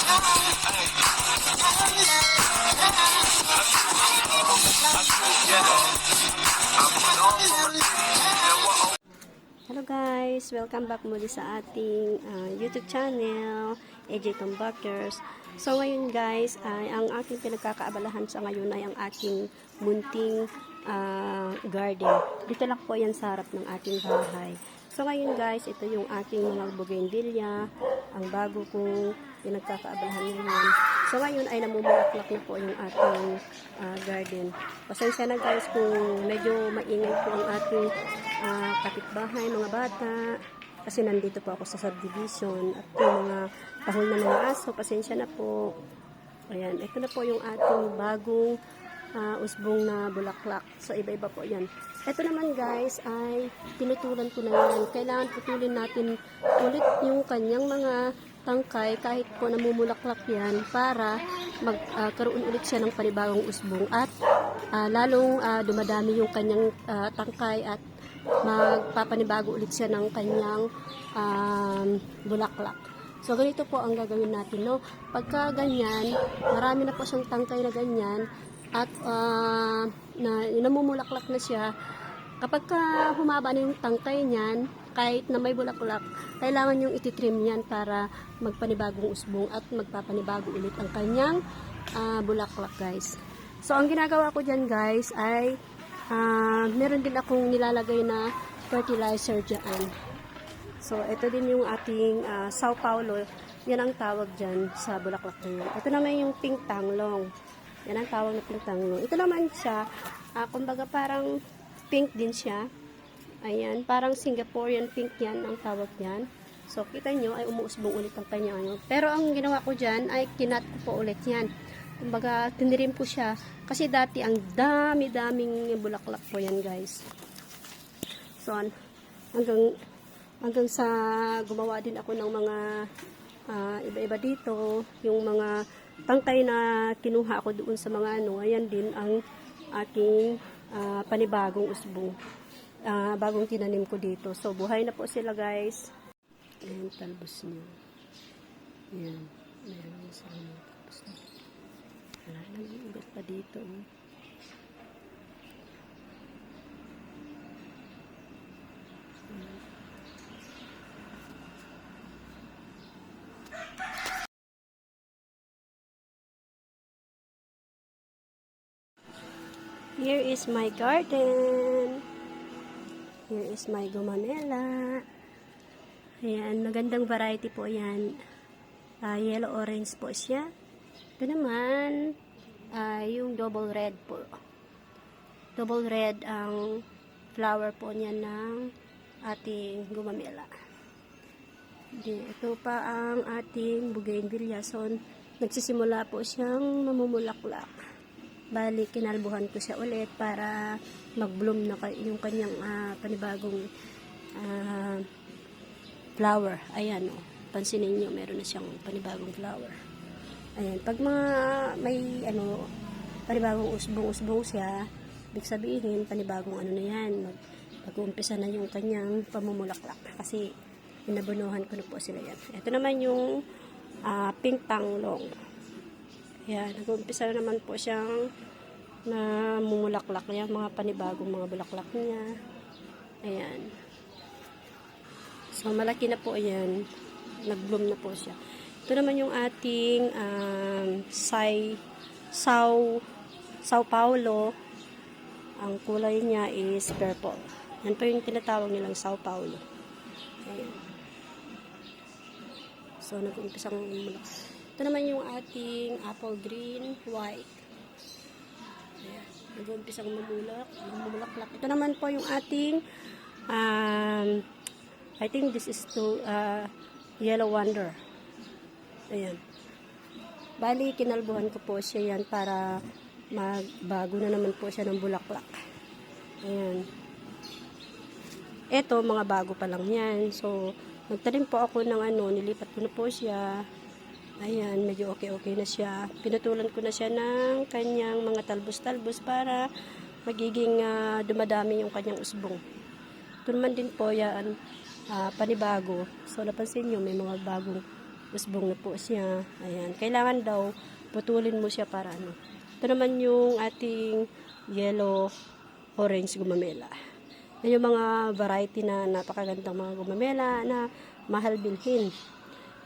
Hello guys! Welcome back muli sa ating YouTube channel, AJ Tombakers. So ngayon guys, ang aking pinagkakaabalahan sa ngayon ay ang aking munting garden. Dito lang po yan sa harap ng ating bahay. So ngayon guys, ito yung aking mga bougainvillea, ang bago kong pinagkakaabalahan ngayon. So ngayon ay namumulaklak na po yung ating garden. Pasensya na guys kung medyo maingay po ang ating kapitbahay, mga bata, kasi nandito po ako sa subdivision at yung mga tahol na mga aso, pasensya na po. Ayan, ito na po yung ating bagong usbong na bulaklak. So iba-iba po yan. Ito naman guys ay pinutulan ko na yan. Kailangan putulin natin ulit yung kanyang mga tangkay kahit po namumulaklak yan para magkaroon ulit siya ng panibagong usbong at lalong dumadami yung kanyang tangkay at magpapanibago ulit siya ng kanyang bulaklak. So ganito po ang gagawin natin, no? Pagka ganyan, marami na po siyang tangkay na ganyan at namumulaklak na siya. Kapag humaba na yung tangkay niyan, kahit na may bulaklak, kailangan yung ititrim yan para magpanibagong usbong at magpapanibago ulit ang kanyang bulaklak guys. So ang ginagawa ko dyan guys ay meron din akong nilalagay na fertilizer dyan. So ito din yung ating Sao Paulo, yan ang tawag dyan sa bulaklak na yun. Ito naman yung pink tanglong, yan ang tawag na pink tanglong. Ito naman siya, kumbaga parang pink din siya. Ayan, parang Singaporean pink yan ang tawag yan. So kita nyo ay umuusbong ulit ang kanya. Pero ang ginawa ko dyan ay kinat ko po ulit yan. Kumbaga tinirim ko siya kasi dati ang dami-daming bulaklak po yan guys. So hanggang sa gumawa din ako ng mga iba-iba dito, yung mga tangkay na kinuha ko doon sa mga ayan din ang aking panibagong usbong. Bagong tinanim ko dito. So buhay na po sila guys. Ayan, talbos niya. Ayan, meron sila mga talbos niya. Wala nang ugat pa dito. Here is my garden. Here is my gumamela. Ayan, magandang variety po yan. Yellow orange po siya. Ito naman, yung double red po. Double red ang flower po niya ng ating gumamela. Ito pa ang ating bougainvillea. So, nagsisimula po siyang mamumulaklak. Bali, kinalbuhan ko siya ulit para mag-bloom na yung kanyang panibagong flower. Ayan, oh. Pansinin nyo, meron na siyang panibagong flower. Ayan, pag may panibagong usbong-usbong siya, ibig sabihin, panibagong na yan, mag-uumpisa na yung kanyang pamumulaklak. Kasi, inabunuhan ko na po sila yan. Ito naman yung pink tanglong. Ayan, nag-uumpisa na naman po siyang mumulaklak niya, mga panibagong mga bulaklak niya. Ayan. So, malaki na po yan. Nag-bloom na po siya. Ito naman yung ating Sao Paulo. Ang kulay niya is purple. Yan po yung tinatawag nilang Sao Paulo. Ayan. So, nag-umpisa ng mulak. Ito naman yung ating apple green, white. Ayan. Nag-umpisa ng mamulaklak. Ito naman po yung ating I think this is yellow wonder. Ayan. Bali, kinalbuhan ko po siya yan para magbago na naman po siya ng bulaklak. Ayan. Ito, mga bago pa lang yan. So, nagtanim po ako ng nilipat ko na po siya. Ayan, medyo okay na siya. Pinutulan ko na siya ng kanyang mga talbos-talbos para magiging dumadami yung kanyang usbong. Ito naman din po yan, panibago. So, napansin nyo, may mga bagong usbong na po siya. Ayan, kailangan daw putulin mo siya para ano. Ito naman yung ating yellow orange gumamela. Yan yung mga variety na napakagandang mga gumamela na mahal bilhin.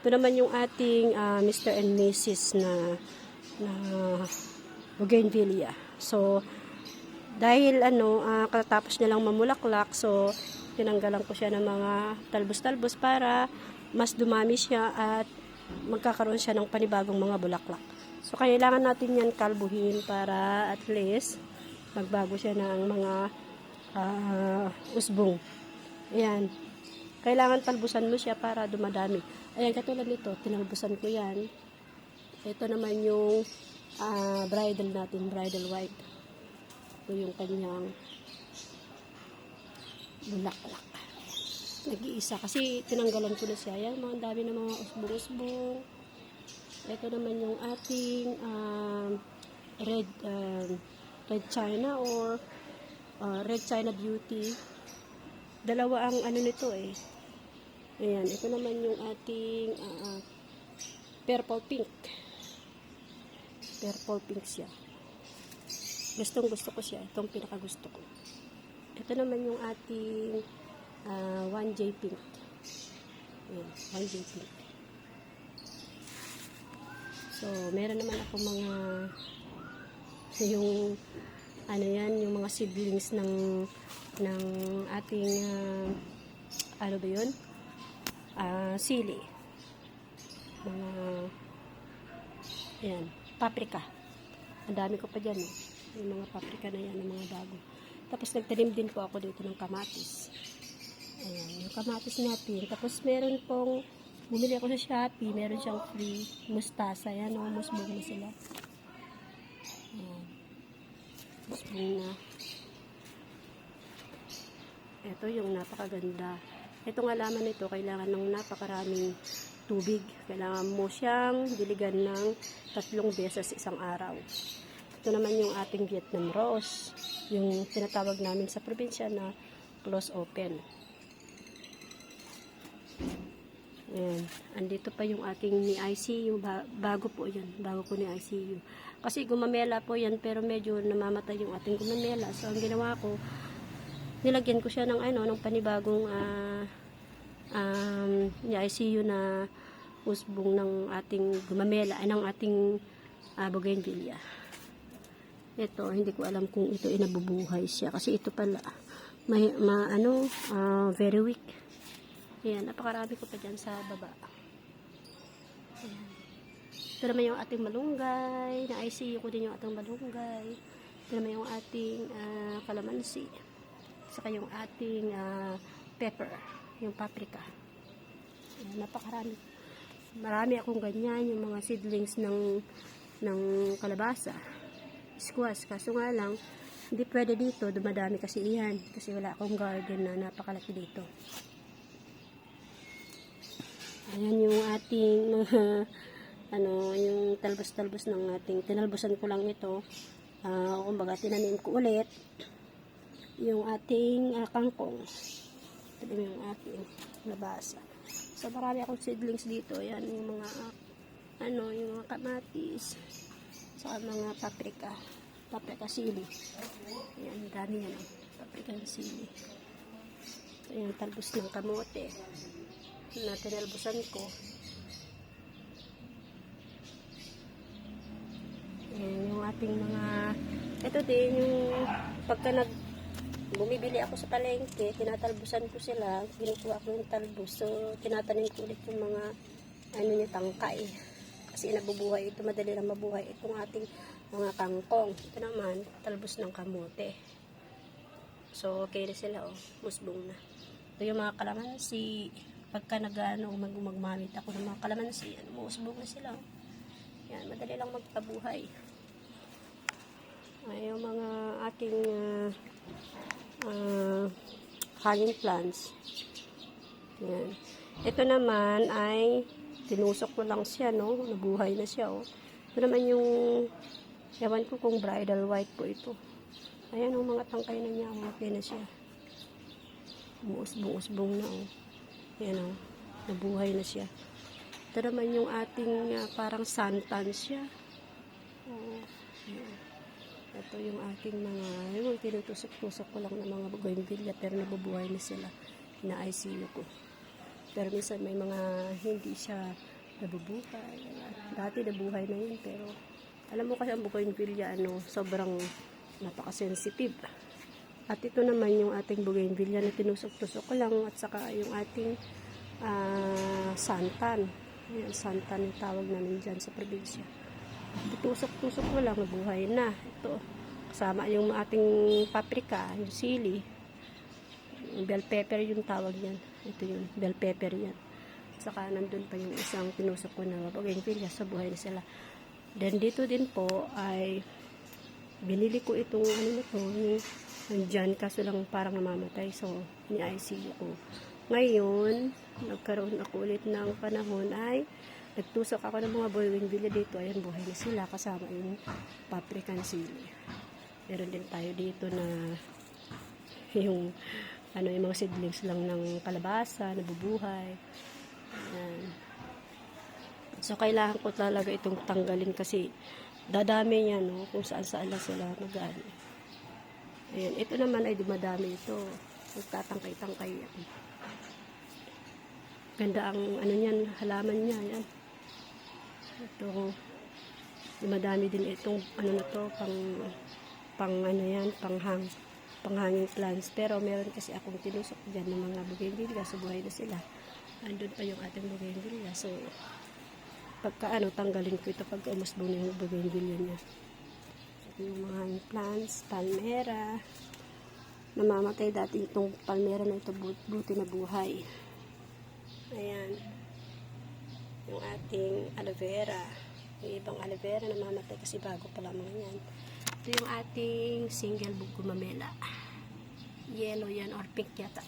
Ito naman yung ating Mr. and Mrs. na bougainvillea. So, dahil katatapos niya lang mamulaklak, so tinanggalan ko siya ng mga talbos-talbos para mas dumami siya at magkakaroon siya ng panibagong mga bulaklak. So, kailangan natin yan kalbuhin para at least magbago siya ng mga usbong. Ayan. Kailangan talbusan mo siya para dumadami. Ayan, katulad nito, tinalbusan ko yan. Ito naman yung bridal natin, bridal white. Ito yung kanyang bulaklak. Nag-iisa kasi tinanggalan ko na siya. Ayan, mga dami na mga usbong-usbong. Ito naman yung ating red china or red china beauty. Dalawa ang ano nito eh. Ayan, ito naman yung ating purple pink. Purple pink siya. Gustong gusto ko siya. Itong pinaka gusto ko. Ito naman yung ating 1J pink. Ayan, 1J pink. So, meron naman ako mga yung ano yan, yung mga seedlings ng ating ano ba yun? Sili. Mga ayan, paprika. Ang dami ko pa dyan. Yung mga paprika na yan, yung mga bago. Tapos nagtanim din po ako dito ng kamatis. Ayan, yung kamatis natin. Tapos meron pong bumili ako sa Shopee, meron siyang free mustasa. Yan, musbong na sila. Ayan. Musbong na. Ito yung napakaganda. Itong halaman nito, kailangan ng napakaraming tubig. Kailangan mo siyang diligan ng 3 beses isang araw. Ito naman yung ating Vietnam rose. Yung tinatawag namin sa probinsya na close open. Ayan. Andito pa yung ating ni ICU. Bago po yan. Bago ko ni ICU. Kasi gumamela po yan pero medyo namamatay yung ating gumamela. So ang ginawa ko, nilagyan ko siya ng ng panibagong ni ICU na usbong ng ating gumamela, ng ating bougainvillea. Ito, hindi ko alam kung ito inabubuhay siya kasi ito pala may very weak. Ayan, napakarami ko pa dyan sa baba. Ayan. Ito naman yung ating malunggay. Na-ICU ko din yung ating malunggay. Ito naman yung ating kalamansi. Saka yung ating pepper. Yung paprika. Ayan, napakarami. Marami akong ganyan. Yung mga seedlings ng kalabasa. Squash. Kaso nga lang, hindi pwede dito. Dumadami kasi iyan. Kasi wala akong garden na napakalaki dito. Ayan yung ating mga yung talbos-talbos ng ating tinalbosan ko lang ito. Kumbaga tinanim ko ulit yung ating kangkong. Ito yung ating labasa. So marami akong seedlings dito. Ayan yung mga yung mga kamatis sa mga paprika sili. Ayan, dami yan. Paprika sili. Ayan, talbos ng kamote na tinalbusan ko. Ayan, yung ating mga ito din yung pagka bumibili ako sa palengke, tinatalbusan ko sila, kinukuha ko yung talbos. So, tinatanim ko ulit yung mga tangkay. Kasi nabubuhay ito, madali lang mabuhay itong ating mga kangkong. Ito naman, talbos ng kamote. So, okay na sila, musbong na. Ito yung mga kalamansi. Pagka magmamit ako ng mga kalamansi, musbong na sila. Yan, madali lang magpabuhay. Ay, yung mga aking hanging plants. Yan. Ito naman ay tinusok ko lang siya, nabuhay na siya, Ito naman yung ewan ko kung bridal white po ito. Ayan, mga tangkay na niya, okay na siya. Umuusbong-usbong na, Ayan, nabuhay na siya. Ito naman yung ating parang santan siya. Oo. Ayan. Ito yung aking mga, yung tinutusok-tusok ko lang ng mga bougainvillea pero nabubuhay na sila. Ina-ICU ko. Pero minsan may mga hindi siya nabubuhay. Dati nabuhay na yun pero alam mo kasi ang bougainvillea sobrang napaka-sensitive. At ito naman yung ating bougainvillea na tinusok-tusok ko lang at saka yung ating santan. Ayan, santan yung tawag namin dyan sa probinsya. Tusok-tusok ko lang, nabuhay na. Ito, kasama yung ating paprika, yung sili. Yung bell pepper yung tawag yan. Ito yung bell pepper yan. Saka nandun pa yung isang tinusok ko na bougainvillea, so buhay na sila. Then dito din po ay binili ko itong na to, yung nandyan, kaso lang parang namamatay, so ni-ICU ko. Ngayon, nagkaroon ako ulit ng panahon ay nagtusok ako ng mga bougainvillea dito. Ayan, buhay na sila kasama yung paprika and sili. Meron din tayo dito na yung yung mga seedlings lang ng kalabasa, nabubuhay. Ayan. So, kailangan ko talaga itong tanggalin kasi dadami niya, no? Kung saan-saan lang sila mag-ano. Ayan. Ito naman ay dumadami ito. Magtatangkay-tangkay yan. Ganda ang niyan, halaman niya. Ayan. Ito, dumadami din itong na to, panghanging plants. Pero meron kasi akong tinusok dyan ng mga bougainvillea, so buhay na sila. Andun pa yung ating bougainvillea. So, pagka tanggalin ko ito pag umusbong na yung bougainvillea niya. Ito yung mga hanging plants, palmera. Namamatay dati itong palmera na ito, buti na buhay. Ayan. Yung ating aloe vera. Yung ibang aloe vera namamatay kasi bago pa lamang yan. Ito yung ating single bug gumamela. Yellow yan or pink yata.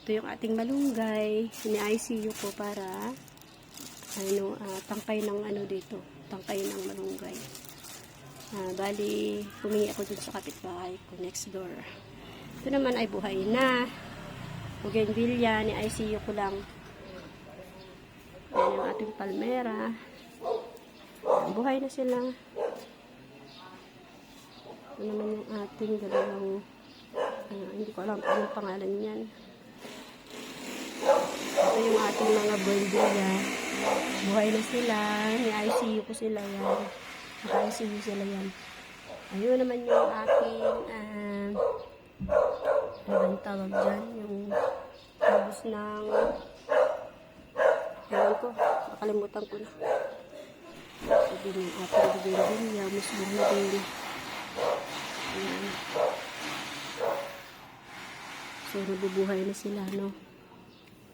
Ito yung ating malunggay. Ini-ICU ko para tangkay ng dito. Tangkay ng malunggay. Bali, humingi ako dun sa kapitbahay ko next door. Ito naman ay buhay na. Bougainvillea, ni-ICU ko lang. Ayan yung ating palmera. Buhay na sila. Ito naman yung ating dalawang hindi ko alam anong pangalan yan. Ito yung ating mga bougainvillea. Buhay na sila. Ni-ICU ko sila yan. Naka-ICU sila yan. Ayun naman yung aking ano tawag dyan? Yung labos ng ewan ko. Nakalimutan ko na. Ito din yung ating bougainvillea. Musbong na din. Ayan. So, nabubuhay na sila, no?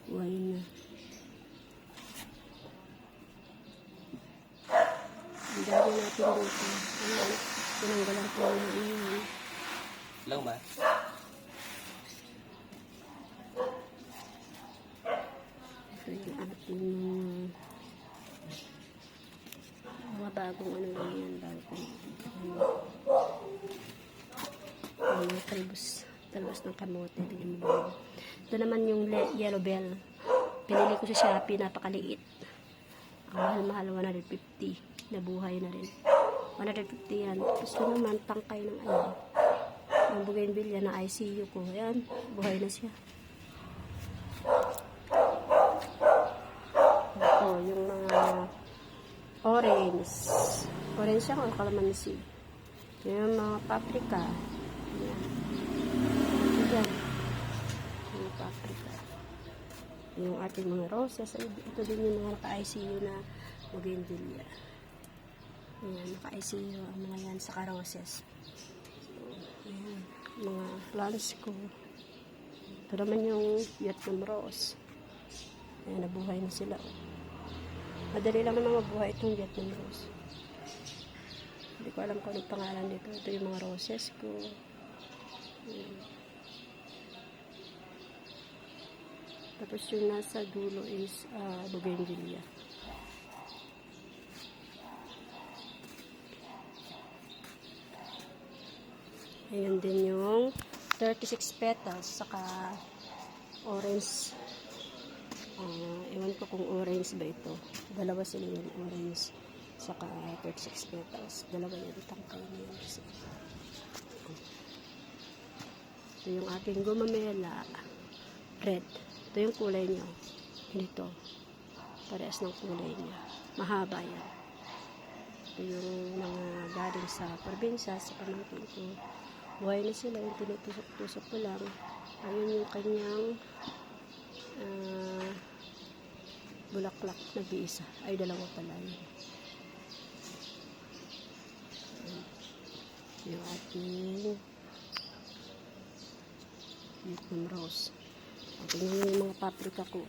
Buhay na. Ang dami natin dito. Ayan. Tinanggalan ko na iyon. Lang ba? Ito yung ating mga bagong lang yan. Bagong talbos ng kamote. Ito naman yung yellow bell. Pinili ko sa Shopee, napakaliit. Ang mahal-mahal, 150. Nabuhay na rin. 150 yan. Tapos ito naman, tangkay ng ng bougainvillea na ICU ko. Ayan, buhay na siya. Ito, yung mga orange. Orange siya o kalamansi. Yung mga paprika. Ayan. Ayan. Yung paprika. Yung ating mga roses. Ito din yung mga naka-ICU na bougainvillea. Ayan, naka-ICU ang mga yan sa roses. So, ayan, mga plants ko. Ito naman yung Vietnam rose. Ayan, nabuhay na sila. Madali lang naman mabuhay itong Vietnam rose. Hindi ko alam kung anong pangalan dito. Ito yung mga roses ko. Ayan. Tapos yung nasa dulo is bougainvillea. Ayan din yung 36 petals saka orange kung orange ba ito. Dalawa sila yung orange. Saka 36 petals. Dalawa yung tangkay na yun. Kasi. Ito yung aking gumamela. Red. Ito yung kulay niya. Ganito. Parehas ng kulay niya. Mahaba yan. Ito yung mga galing sa probinsya, sa pamangkin ko. Buhay na sila, yung tinutusok-tusok ko lang. Ayun yung kanyang bulaklak na isa. Ay, dalawa pala yun. Yung ating Vietnam rose. Tingnan yung mga paprika ko.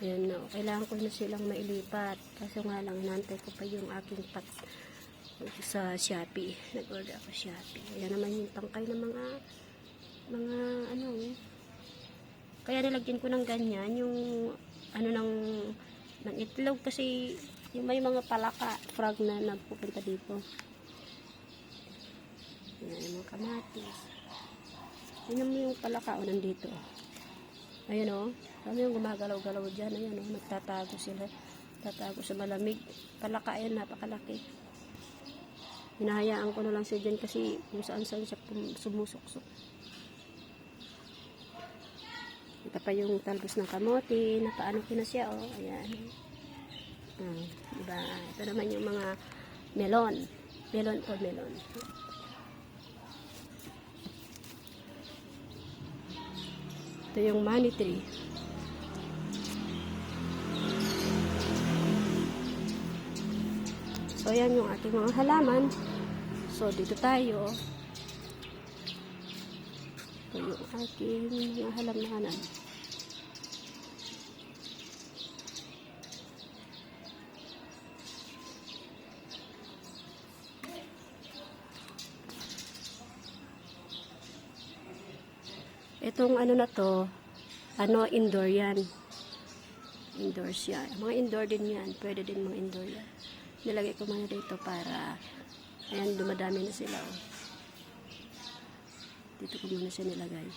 Ayan na. Kailangan ko na silang mailipat. Kaso nga lang, inantay ko pa yung aking pot sa Shopee. Nag-order ako Shopee. Ayan naman yung tangkay ng mga ano. Kaya nilagyan ko ng ganyan. Yung ano ng itlog. Kasi yung may mga palaka, frog na nagpupunta dito. Ayan yung mga kamatis. Ayan mo yung palaka o nandito. Ayan o. Kami yung gumagalaw-galaw dyan. Ayan o. Nagtatago sila. Tatago sa malamig. Palaka yan. Napakalaki. Hinahayaan ko na lang siya dyan kasi kung saan-saan siya sumusok-sok. Ito pa yung talbos ng kamote. Napaano ko na siya o. Ayan. Diba? Ito naman yung mga melon. Melon o melon. Ito yung money tree. So, yan yung ating mga halaman. So, dito tayo. Ito yung ating mga halamanan. Itong ano na to, indoor yan. Indoor siya. Mga indoor din yan. Pwede din mga indoor yan. Nilagay ko muna dito para, ayan, dumadami na sila. Oh. Dito ko muna siya nilagay.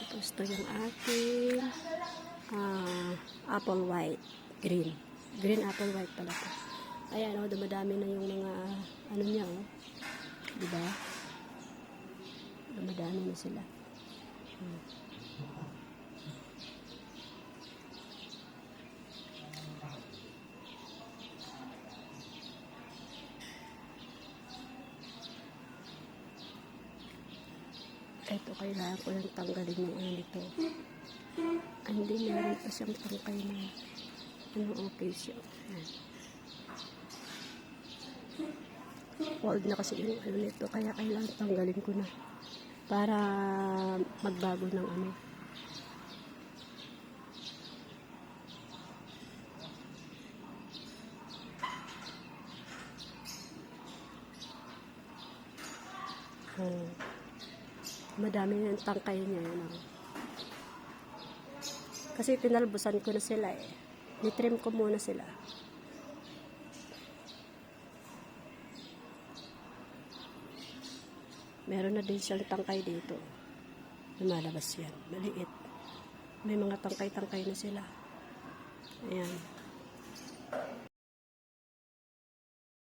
Tapos ito yung ating apple white, green. Green apple white pala to. Ayan, oh, dumadami na yung mga, ano niya, oh. Diba? Dumadami na sila. Ito, kailangan ko lang tanggalin yung ano nito. Hindi, meron pa siyang tangkay na okay siya. Old na kasi yung ano nito, kaya kailangan tanggalin ko na para magbago ng ano. Madami yung tangkay niya yun. Kasi tinalbusan ko na sila eh. Nitrim ko muna sila. Meron na din siyang tangkay dito. Lumalabas yan. Maliit. May mga tangkay-tangkay na sila. Ayan.